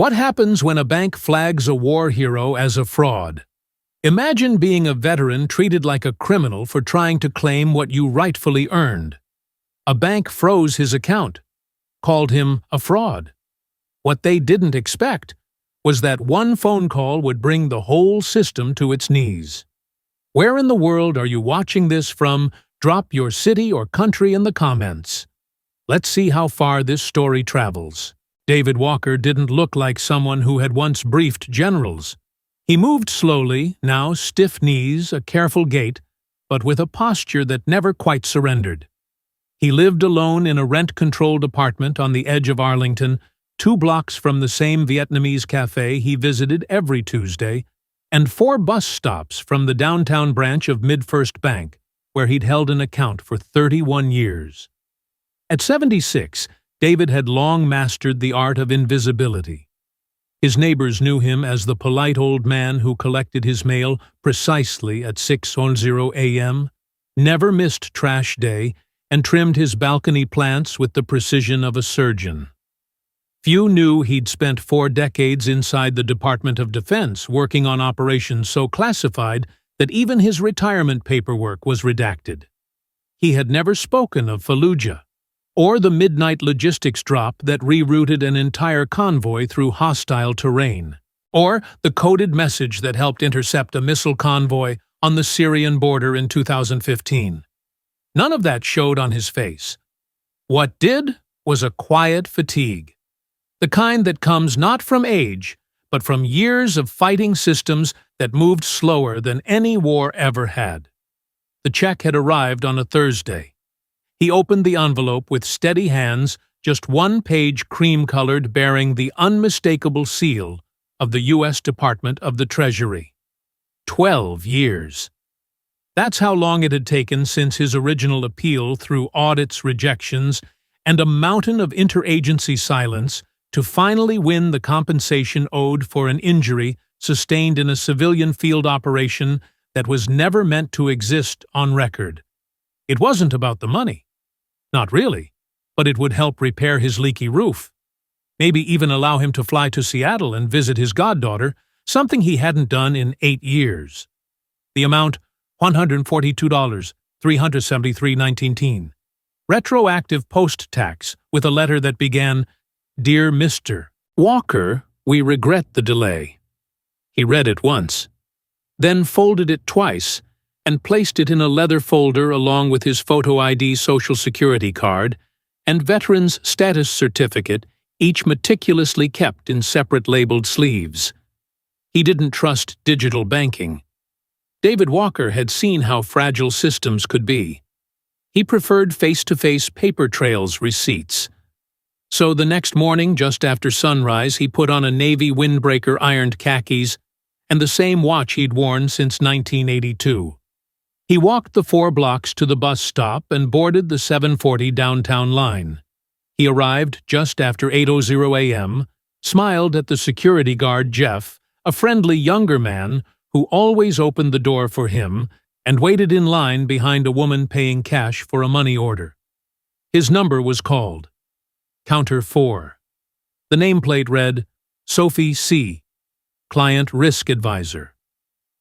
What happens when a bank flags a war hero as a fraud? Imagine being a veteran treated like a criminal for trying to claim what you rightfully earned. A bank froze his account, called him a fraud. What they didn't expect was that one phone call would bring the whole system to its knees. Where in the world are you watching this from? Drop your city or country in the comments. Let's see how far this story travels. David Walker didn't look like someone who had once briefed generals. He moved slowly, now stiff knees, a careful gait, but with a posture that never quite surrendered. He lived alone in a rent-controlled apartment on the edge of Arlington, 2 blocks from the same Vietnamese cafe he visited every Tuesday, and 4 bus stops from the downtown branch of MidFirst Bank, where he'd held an account for 31 years. At 76, David had long mastered the art of invisibility. His neighbors knew him as the polite old man who collected his mail precisely at 6:00 a.m., never missed trash day, and trimmed his balcony plants with the precision of a surgeon. Few knew he'd spent 4 decades inside the Department of Defense working on operations so classified that even his retirement paperwork was redacted. He had never spoken of Fallujah, or the midnight logistics drop that rerouted an entire convoy through hostile terrain, or the coded message that helped intercept a missile convoy on the Syrian border in 2015. None of that showed on his face. What did was a quiet fatigue, the kind that comes not from age, but from years of fighting systems that moved slower than any war ever had. The check had arrived on a Thursday. He opened the envelope with steady hands, just 1 page cream-colored bearing the unmistakable seal of the U.S. Department of the Treasury. 12 years. That's how long it had taken since his original appeal through audits, rejections, and a mountain of interagency silence to finally win the compensation owed for an injury sustained in a civilian field operation that was never meant to exist on record. It wasn't about the money. Not really, but it would help repair his leaky roof. Maybe even allow him to fly to Seattle and visit his goddaughter, something he hadn't done in 8 years. The amount, $142, $373.19. Retroactive post-tax with a letter that began, "Dear Mr. Walker, we regret the delay." He read it once, then folded it twice, and placed it in a leather folder along with his photo ID Social Security card and Veteran's Status Certificate, each meticulously kept in separate labeled sleeves. He didn't trust digital banking. David Walker had seen how fragile systems could be. He preferred face-to-face paper trails receipts. So the next morning, just after sunrise, he put on a navy windbreaker ironed khakis and the same watch he'd worn since 1982. He walked the 4 blocks to the bus stop and boarded the 740 downtown line. He arrived just after 8:00 a.m., smiled at the security guard Jeff, a friendly younger man who always opened the door for him, and waited in line behind a woman paying cash for a money order. His number was called. Counter 4. The nameplate read, Sophie C., Client Risk Advisor.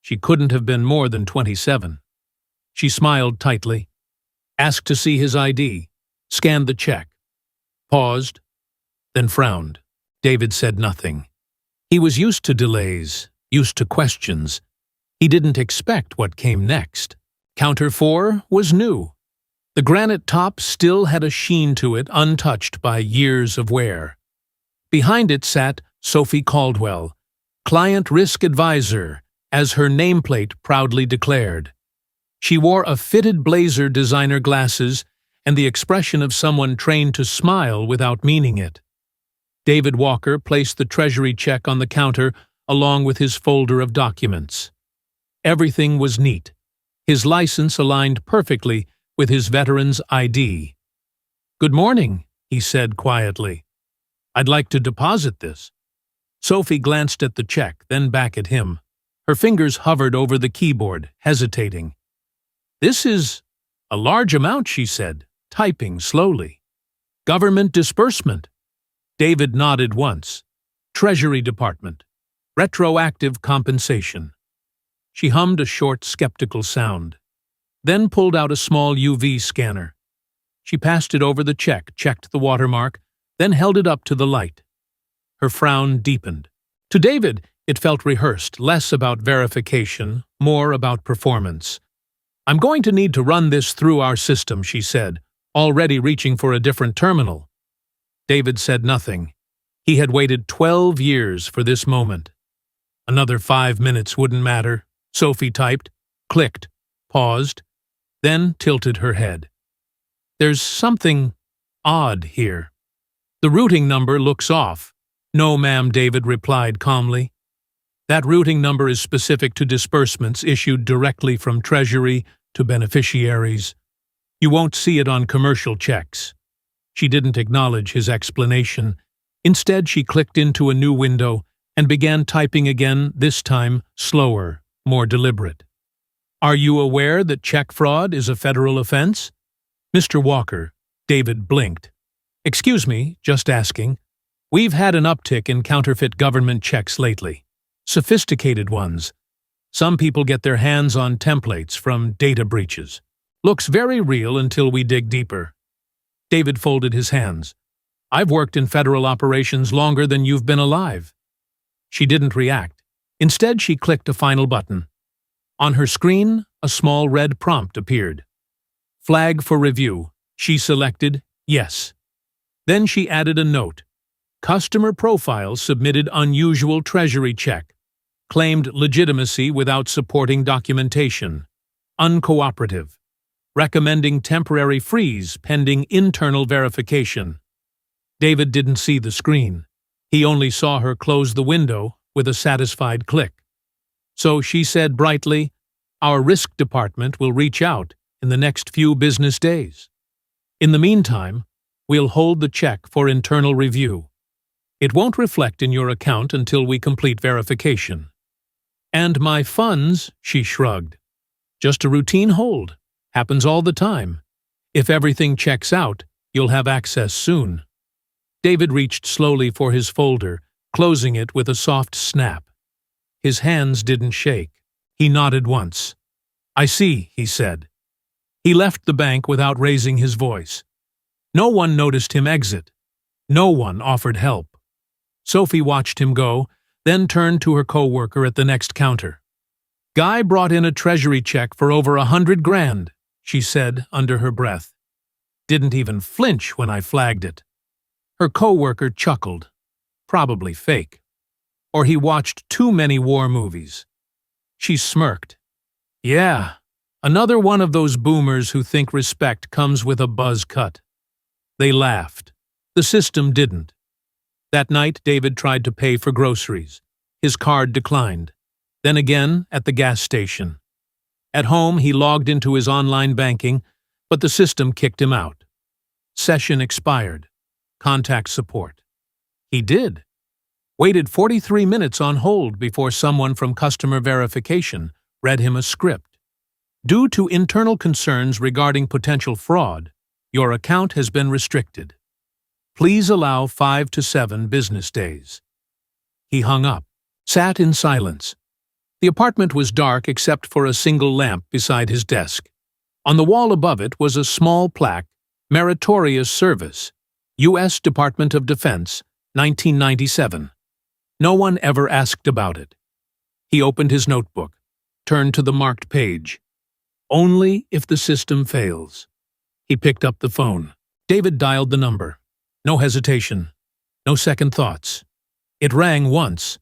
She couldn't have been more than 27. She smiled tightly, asked to see his ID, scanned the check, paused, then frowned. David said nothing. He was used to delays, used to questions. He didn't expect what came next. Counter 4 was new. The granite top still had a sheen to it untouched by years of wear. Behind it sat Sophie Caldwell, Client Risk Advisor, as her nameplate proudly declared. She wore a fitted blazer, designer glasses, and the expression of someone trained to smile without meaning it. David Walker placed the Treasury check on the counter along with his folder of documents. Everything was neat. His license aligned perfectly with his veteran's ID. "Good morning," he said quietly. "I'd like to deposit this." Sophie glanced at the check, then back at him. Her fingers hovered over the keyboard, hesitating. "This is a large amount," she said, typing slowly. "Government disbursement." David nodded once. Treasury Department. Retroactive compensation. She hummed a short, skeptical sound, then pulled out a small UV scanner. She passed it over the check, checked the watermark, then held it up to the light. Her frown deepened. To David, it felt rehearsed, less about verification, more about performance. "I'm going to need to run this through our system," she said, already reaching for a different terminal. David said nothing. He had waited 12 years for this moment. Another 5 minutes wouldn't matter. Sophie typed, clicked, paused, then tilted her head. "There's something odd here. The routing number looks off." "No, ma'am," David replied calmly. "That routing number is specific to disbursements issued directly from Treasury to beneficiaries. You won't see it on commercial checks." She didn't acknowledge his explanation. Instead, she clicked into a new window and began typing again, this time slower, more deliberate. "Are you aware that check fraud is a federal offense?" "Mr. Walker," David blinked. "Excuse me, just asking. We've had an uptick in counterfeit government checks lately. Sophisticated ones. Some people get their hands on templates from data breaches. Looks very real until we dig deeper." David folded his hands. "I've worked in federal operations longer than you've been alive." She didn't react. Instead, she clicked a final button. On her screen, a small red prompt appeared. "Flag for review." She selected yes. Then she added a note. "Customer profile submitted unusual Treasury check. Claimed legitimacy without supporting documentation. Uncooperative. Recommending temporary freeze pending internal verification." David didn't see the screen. He only saw her close the window with a satisfied click. So she said brightly, "Our risk department will reach out in the next few business days. In the meantime, we'll hold the check for internal review. It won't reflect in your account until we complete verification." "And my funds," she shrugged. "Just a routine hold. Happens all the time. If everything checks out, you'll have access soon." David reached slowly for his folder, closing it with a soft snap. His hands didn't shake. He nodded once. "I see," he said. He left the bank without raising his voice. No one noticed him exit. No one offered help. Sophie watched him go, then turned to her co-worker at the next counter. "Guy brought in a Treasury check for over 100 grand, she said under her breath. "Didn't even flinch when I flagged it." Her co-worker chuckled. Probably fake. Or he watched too many war movies. She smirked. "Yeah, another one of those boomers who think respect comes with a buzz cut." They laughed. The system didn't. That night, David tried to pay for groceries. His card declined. Then again at the gas station. At home, he logged into his online banking, but the system kicked him out. Session expired. Contact support. He did. Waited 43 minutes on hold before someone from customer verification read him a script. "Due to internal concerns regarding potential fraud, your account has been restricted. Please allow 5 to 7 business days." He hung up, sat in silence. The apartment was dark except for a single lamp beside his desk. On the wall above it was a small plaque, "Meritorious Service, U.S. Department of Defense, 1997. No one ever asked about it. He opened his notebook, turned to the marked page. "Only if the system fails." He picked up the phone. David dialed the number. No hesitation. No second thoughts. It rang once.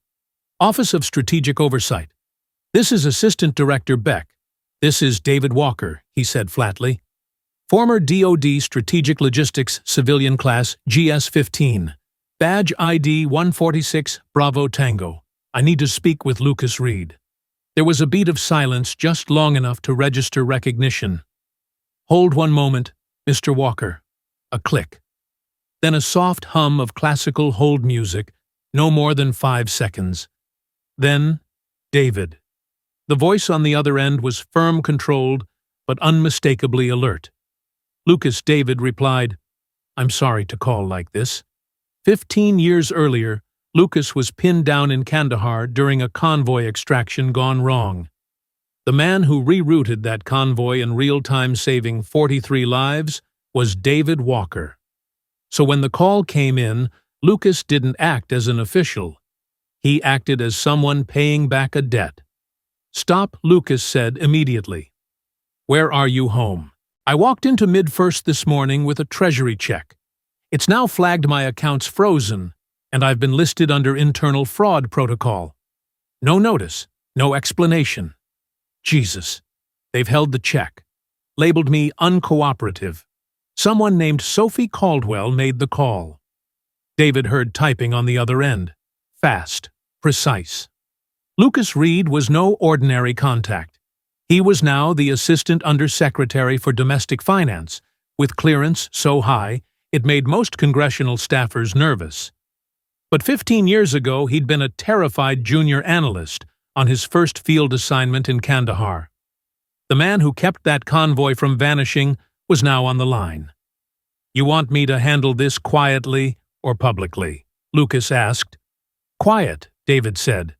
"Office of Strategic Oversight. This is Assistant Director Beck. This is David Walker," he said flatly. "Former DoD Strategic Logistics Civilian Class GS-15. Badge ID 146 Bravo Tango. I need to speak with Lucas Reed." There was a beat of silence just long enough to register recognition. "Hold one moment, Mr. Walker." A click. Then a soft hum of classical hold music, no more than 5 seconds. Then, David. The voice on the other end was firm, controlled, but unmistakably alert. Lucas David replied, "I'm sorry to call like this. 15 years earlier, Lucas was pinned down in Kandahar during a convoy extraction gone wrong. The man who rerouted that convoy in real time, saving 43 lives, was David Walker. So when the call came in, Lucas didn't act as an official. He acted as someone paying back a debt. "Stop," Lucas said immediately. "Where are you home?" "I walked into Mid-First this morning with a Treasury check. It's now flagged my account's frozen, and I've been listed under internal fraud protocol. No notice, no explanation. Jesus. They've held the check. Labeled me uncooperative. Someone named Sophie Caldwell made the call." David heard typing on the other end. Fast, precise. Lucas Reed was no ordinary contact. He was now the Assistant Undersecretary for Domestic Finance, with clearance so high it made most congressional staffers nervous. But 15 years ago he'd been a terrified junior analyst on his first field assignment in Kandahar. The man who kept that convoy from vanishing was now on the line. "You want me to handle this quietly or publicly?" Lucas asked. "Quiet," David said.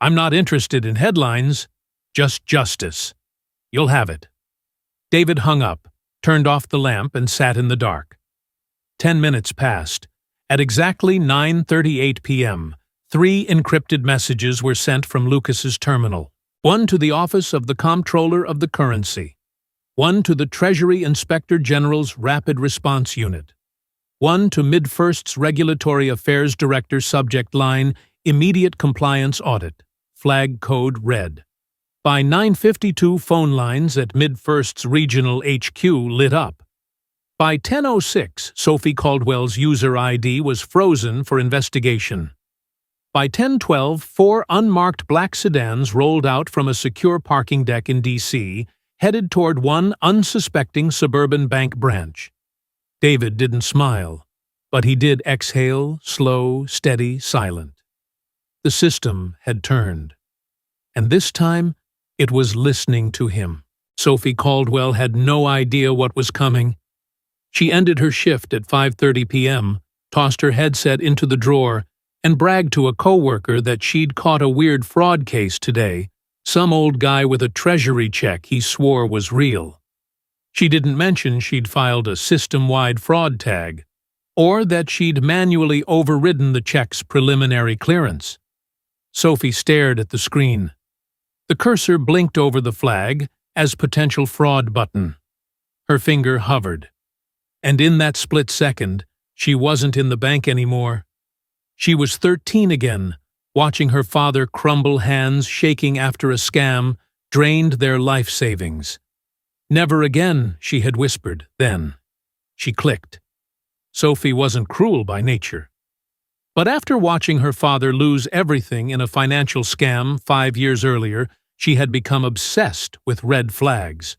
"I'm not interested in headlines, just justice. You'll have it." David hung up, turned off the lamp, and sat in the dark. 10 minutes passed. At exactly 9:38 p.m., 3 encrypted messages were sent from Lucas's terminal. One to the Office of the Comptroller of the Currency. One to the Treasury Inspector General's Rapid Response Unit. One to Mid-First's Regulatory Affairs Director, subject line, "Immediate Compliance Audit." Flag code red. By 9:52, phone lines at Mid-First's regional HQ lit up. By 10:06, Sophie Caldwell's user ID was frozen for investigation. By 10:12, 4 unmarked black sedans rolled out from a secure parking deck in D.C., headed toward one unsuspecting suburban bank branch. David didn't smile, but he did exhale, slow, steady, silent. The system had turned. And this time, it was listening to him. Sophie Caldwell had no idea what was coming. She ended her shift at 5:30 p.m., tossed her headset into the drawer, and bragged to a coworker that she'd caught a weird fraud case today, some old guy with a Treasury check he swore was real. She didn't mention she'd filed a system-wide fraud tag, or that she'd manually overridden the check's preliminary clearance. Sophie stared at the screen. The cursor blinked over the flag as potential fraud button. Her finger hovered. And in that split second, she wasn't in the bank anymore. She was 13 again, watching her father crumble, hands shaking after a scam drained their life savings. "Never again," she had whispered then. She clicked. Sophie wasn't cruel by nature. But after watching her father lose everything in a financial scam 5 years earlier, she had become obsessed with red flags.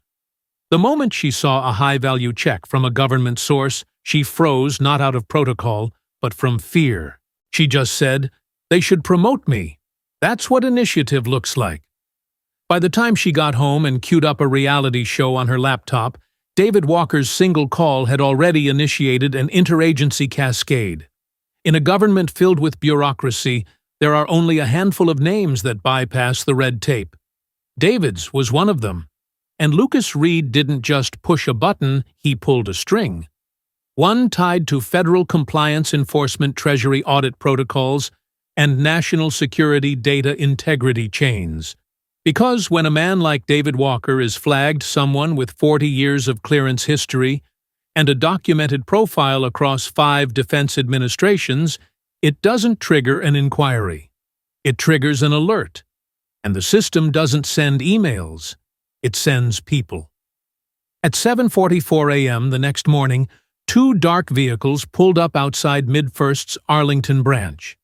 The moment she saw a high-value check from a government source, she froze, not out of protocol, but from fear. She just said, "They should promote me. That's what initiative looks like." By the time she got home and queued up a reality show on her laptop, David Walker's single call had already initiated an interagency cascade. In a government filled with bureaucracy, there are only a handful of names that bypass the red tape. David's was one of them. And Lucas Reed didn't just push a button, he pulled a string. One tied to federal compliance enforcement, Treasury audit protocols, and national security data integrity chains. Because when a man like David Walker is flagged someone with 40 years of clearance history and a documented profile across 5 defense administrations, it doesn't trigger an inquiry. It triggers an alert. And the system doesn't send emails. It sends people. At 7:44 a.m. the next morning, 2 dark vehicles pulled up outside Mid-First's Arlington branch.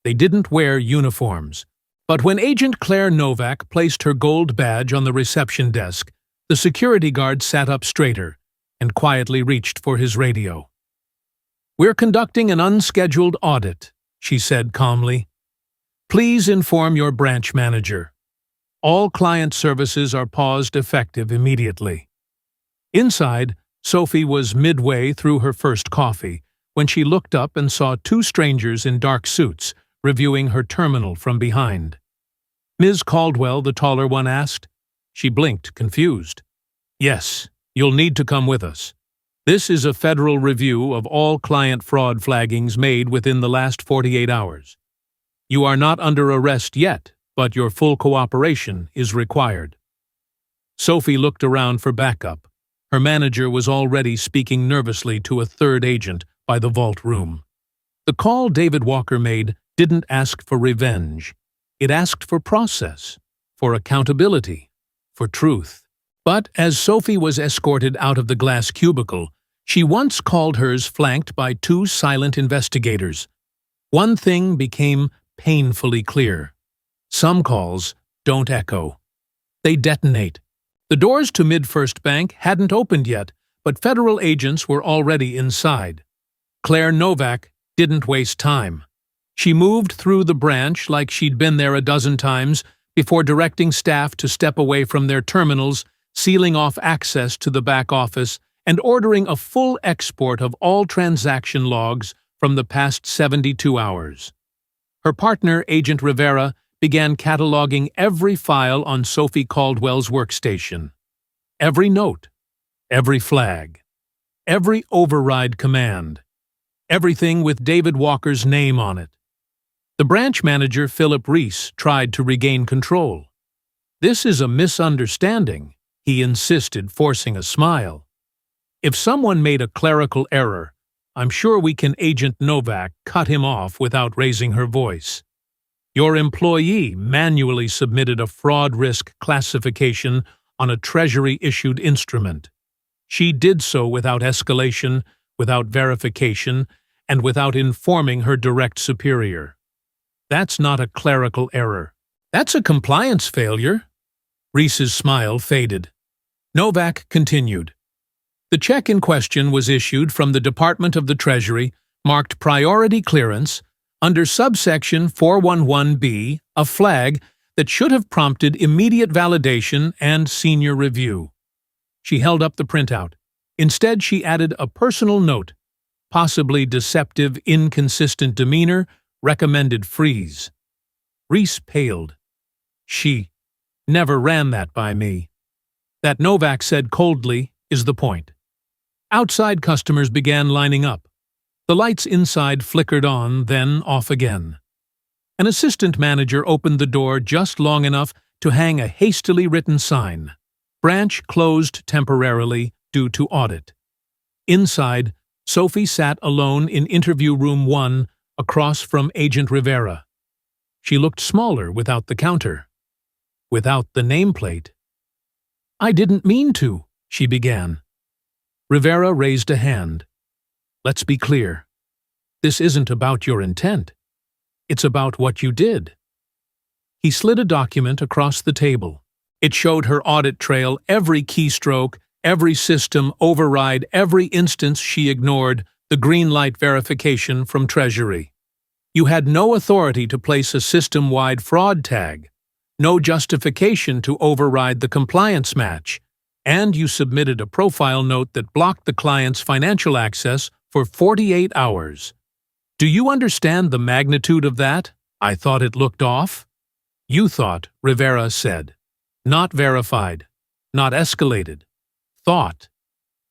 They didn't wear uniforms. But when Agent Claire Novak placed her gold badge on the reception desk, the security guard sat up straighter and quietly reached for his radio. "We're conducting an unscheduled audit," she said calmly. "Please inform your branch manager. All client services are paused effective immediately." Inside, Sophie was midway through her first coffee when she looked up and saw 2 strangers in dark suits, reviewing her terminal from behind. "Ms. Caldwell," the taller one asked. She blinked, confused. "Yes, you'll need to come with us. This is a federal review of all client fraud flaggings made within the last 48 hours. You are not under arrest yet, but your full cooperation is required." Sophie looked around for backup. Her manager was already speaking nervously to a third agent by the vault room. The call David Walker made didn't ask for revenge. It asked for process, for accountability, for truth. But as Sophie was escorted out of the glass cubicle, she once called hers flanked by two silent investigators. One thing became painfully clear. Some calls don't echo. They detonate. The doors to Mid-First Bank hadn't opened yet, but federal agents were already inside. Claire Novak didn't waste time. She moved through the branch like she'd been there a dozen times before directing staff to step away from their terminals, sealing off access to the back office, and ordering a full export of all transaction logs from the past 72 hours. Her partner, Agent Rivera, began cataloging every file on Sophie Caldwell's workstation. Every note, every flag, every override command, everything with David Walker's name on it. The branch manager, Philip Reese, tried to regain control. "This is a misunderstanding," he insisted, forcing a smile. "If someone made a clerical error, I'm sure we can Agent Novak cut him off without raising her voice. Your employee manually submitted a fraud risk classification on a Treasury-issued instrument. She did so without escalation, without verification, and without informing her direct superior. That's not a clerical error. That's a compliance failure." Reese's smile faded. Novak continued. "The check in question was issued from the Department of the Treasury, marked Priority Clearance, under subsection 411B, a flag that should have prompted immediate validation and senior review." She held up the printout. Instead, she added a personal note: "Possibly deceptive, inconsistent demeanor, recommended freeze." Reese paled. "She never ran that by me." That, Novak said coldly, is the point. Outside customers began lining up. The lights inside flickered on, then off again. An assistant manager opened the door just long enough to hang a hastily written sign: "Branch closed temporarily due to audit." Inside, Sophie sat alone in interview room 1, across from Agent Rivera. She looked smaller without the counter, without the nameplate. "I didn't mean to," she began. Rivera raised a hand. "Let's be clear. This isn't about your intent. It's about what you did." He slid a document across the table. It showed her audit trail, every keystroke, every system override, every instance she ignored, the green light verification from Treasury. You had no authority to place a system-wide fraud tag, no justification to override the compliance match, and you submitted a profile note that blocked the client's financial access for 48 hours. Do you understand the magnitude of that? I thought it looked off. You thought, Rivera said. Not verified. Not escalated. Thought.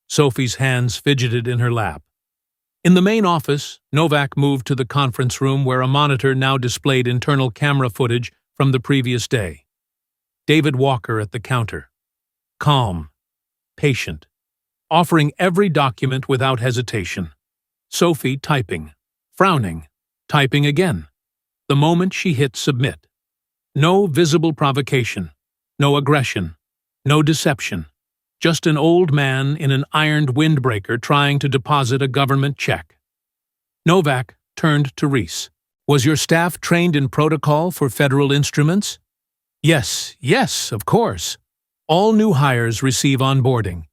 Sophie's hands fidgeted in her lap. In the main office, Novak moved to the conference room where a monitor now displayed internal camera footage from the previous day. David Walker at the counter. Calm. Patient. Offering every document without hesitation. Sophie typing. Frowning. Typing again. The moment she hit submit. No visible provocation. No aggression. No deception. Just an old man in an ironed windbreaker trying to deposit a government check. Novak turned to Reese. Was your staff trained in protocol for federal instruments? Yes, of course. All new hires receive onboarding.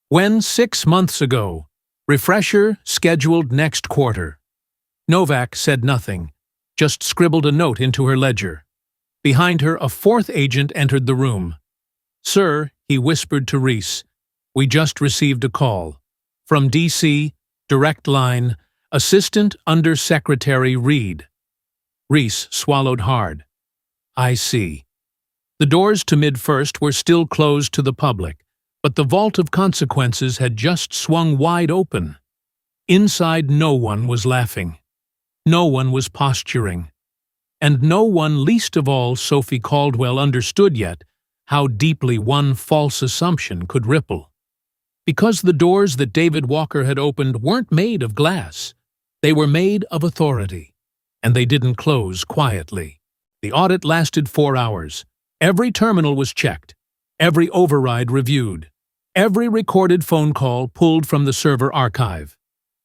When 6 months ago. Refresher scheduled next quarter. Novak said nothing, just scribbled a note into her ledger. Behind her, a fourth agent entered the room. Sir, he whispered to Reese, we just received a call. From D.C., direct line, Assistant Under Secretary Reed. Reese swallowed hard. I see. The doors to Mid-First were still closed to the public, but the vault of consequences had just swung wide open. Inside, no one was laughing. No one was posturing. And no one, least of all Sophie Caldwell, understood yet how deeply one false assumption could ripple. Because the doors that David Walker had opened weren't made of glass. They were made of authority. And they didn't close quietly. The audit lasted 4 hours. Every terminal was checked. Every override reviewed. Every recorded phone call pulled from the server archive.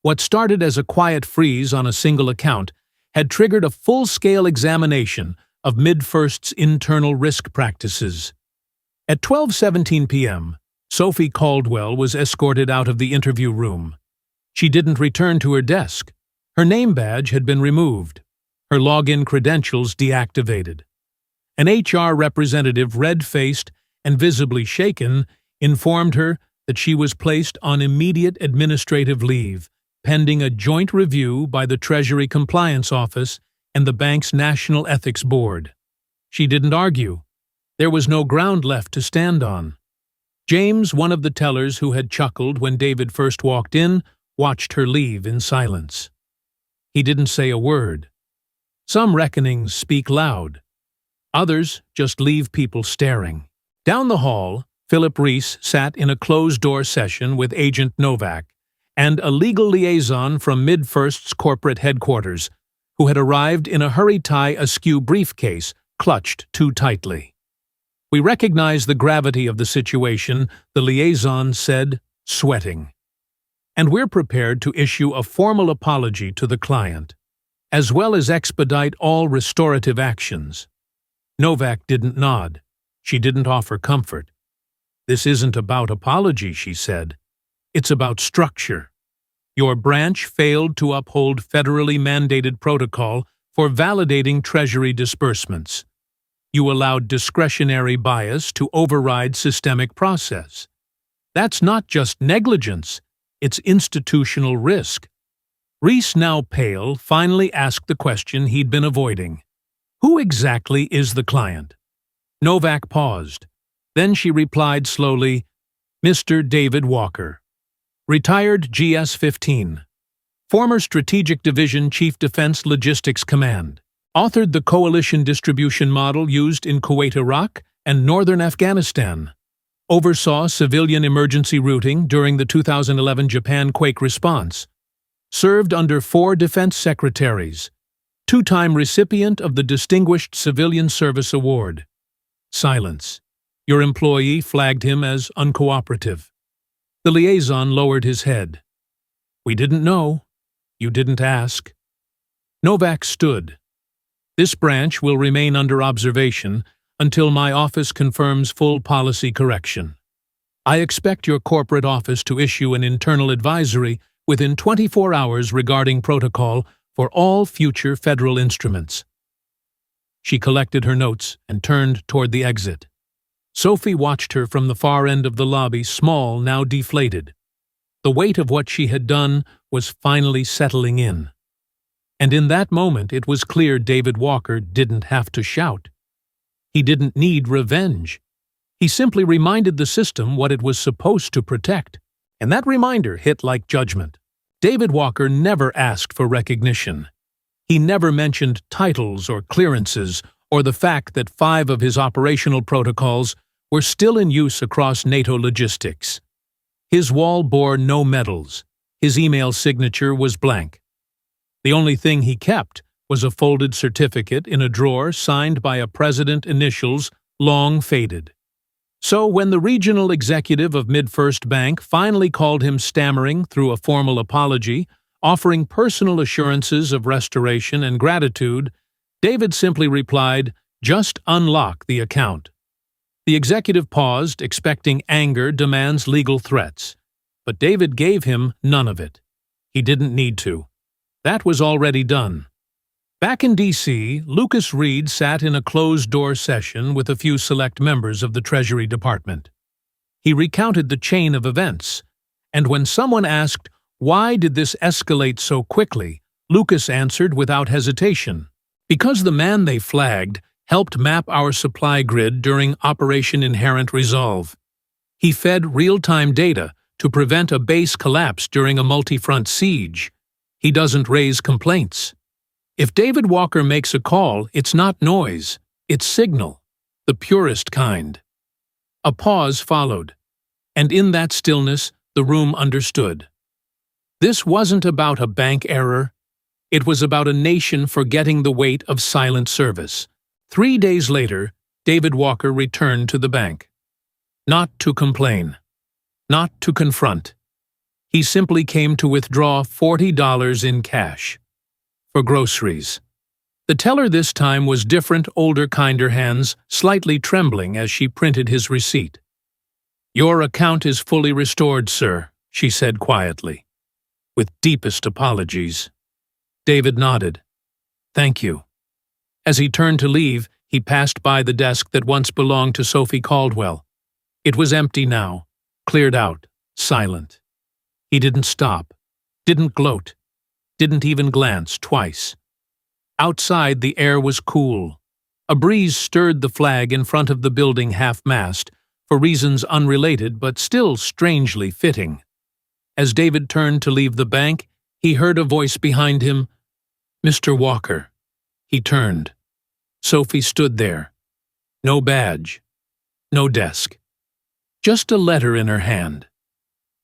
What started as a quiet freeze on a single account had triggered a full-scale examination of Mid-First's internal risk practices. At 12:17 p.m., Sophie Caldwell was escorted out of the interview room. She didn't return to her desk. Her name badge had been removed. Her login credentials deactivated. An HR representative, red-faced and visibly shaken, informed her that she was placed on immediate administrative leave, pending a joint review by the Treasury Compliance Office and the bank's National Ethics Board. She didn't argue. There was no ground left to stand on. James, one of the tellers who had chuckled when David first walked in, watched her leave in silence. He didn't say a word. Some reckonings speak loud. Others just leave people staring. Down the hall, Philip Reese sat in a closed-door session with Agent Novak and a legal liaison from Mid-First's corporate headquarters, who had arrived in a hurry-tie-askew briefcase clutched too tightly. "We recognize the gravity of the situation," the liaison said, sweating. "And we're prepared to issue a formal apology to the client, as well as expedite all restorative actions." Novak didn't nod. She didn't offer comfort. "This isn't about apology," she said. "It's about structure. Your branch failed to uphold federally mandated protocol for validating Treasury disbursements. You allowed discretionary bias to override systemic process. That's not just negligence, it's institutional risk." Reese, now pale, finally asked the question he'd been avoiding. "Who exactly is the client?" Novak paused. Then she replied slowly, "Mr. David Walker. Retired GS-15. Former Strategic Division Chief Defense Logistics Command. Authored the coalition distribution model used in Kuwait, Iraq, and northern Afghanistan. Oversaw civilian emergency routing during the 2011 Japan quake response. Served under 4 defense secretaries. 2-time recipient of the Distinguished Civilian Service Award." Silence. Your employee flagged him as uncooperative. The liaison lowered his head. "We didn't know. You didn't ask." Novak stood. "This branch will remain under observation until my office confirms full policy correction. I expect your corporate office to issue an internal advisory within 24 hours regarding protocol for all future federal instruments." She collected her notes and turned toward the exit. Sophie watched her from the far end of the lobby, small, now deflated. The weight of what she had done was finally settling in. And in that moment it was clear David Walker didn't have to shout. He didn't need revenge. He simply reminded the system what it was supposed to protect. And that reminder hit like judgment. David Walker never asked for recognition. He never mentioned titles or clearances or the fact that 5 of his operational protocols were still in use across NATO logistics. His wall bore no medals. His email signature was blank. The only thing he kept was a folded certificate in a drawer signed by a president initials long faded. So when the regional executive of Mid-First Bank finally called him stammering through a formal apology, offering personal assurances of restoration and gratitude, David simply replied, "Just unlock the account." The executive paused, expecting anger demands legal threats. But David gave him none of it. He didn't need to. That was already done. Back in D.C., Lucas Reed sat in a closed-door session with a few select members of the Treasury Department. He recounted the chain of events, and when someone asked, "Why did this escalate so quickly?" Lucas answered without hesitation, Because the man they flagged helped map our supply grid during Operation Inherent Resolve. He fed real-time data to prevent a base collapse during a multi-front siege. He doesn't raise complaints. If David Walker makes a call, it's not noise, it's signal, the purest kind. A pause followed, and in that stillness, the room understood. This wasn't about a bank error. It was about a nation forgetting the weight of silent service. 3 days later, David Walker returned to the bank. Not to complain. Not to confront. He simply came to withdraw $40 in cash. For groceries. The teller this time was different, older, kinder hands, slightly trembling as she printed his receipt. "Your account is fully restored, sir," she said quietly. "With deepest apologies." David nodded. "Thank you." As he turned to leave, he passed by the desk that once belonged to Sophie Caldwell. It was empty now, cleared out, silent. He didn't stop, didn't gloat, didn't even glance twice. Outside, the air was cool. A breeze stirred the flag in front of the building half-mast, for reasons unrelated but still strangely fitting. As David turned to leave the bank, he heard a voice behind him, "Mr. Walker." He turned. Sophie stood there. No badge. No desk. Just a letter in her hand.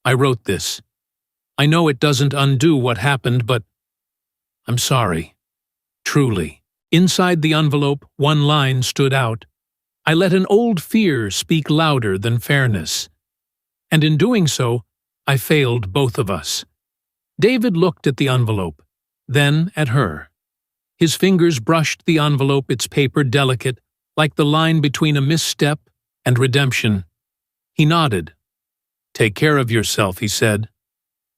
"I wrote this. I know it doesn't undo what happened, but I'm sorry. Truly." Inside the envelope, one line stood out. "I let an old fear speak louder than fairness. And in doing so, I failed both of us." David looked at the envelope, then at her. His fingers brushed the envelope, its paper delicate, like the line between a misstep and redemption. He nodded. "Take care of yourself," he said.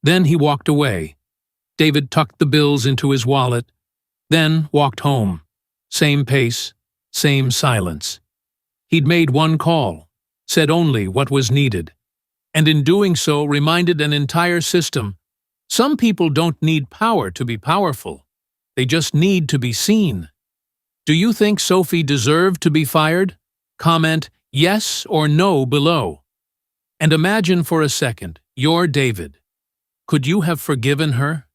Then he walked away. David tucked the bills into his wallet, then walked home. Same pace, same silence. He'd made one call, said only what was needed, and in doing so reminded an entire system. Some people don't need power to be powerful. They just need to be seen. Do you think Sophie deserved to be fired? Comment yes or no below. And imagine for a second, you're David. Could you have forgiven her?